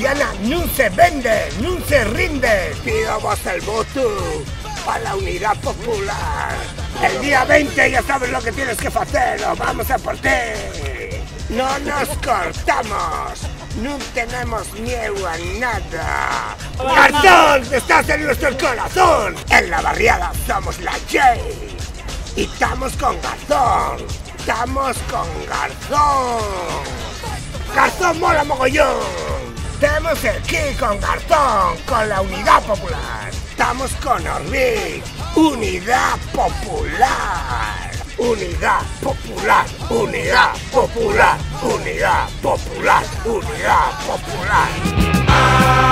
asturiana no se vende, no se rinde. Pido vos el voto para la Unidad Popular. El día 20 ya sabes lo que tienes que hacer, vamos a por ti. No nos cortamos, no tenemos miedo a nada. ¡Garzón! ¡Estás en nuestro corazón! En la barriada somos la J. Y estamos con Garzón. Estamos con Garzón. Garzón mola mogollón. Estamos aquí con Garzón, con la Unidad Popular. Estamos con Orbit. Unidad Popular. Unidad Popular. Unidad Popular. Unidad Popular. Unidad Popular.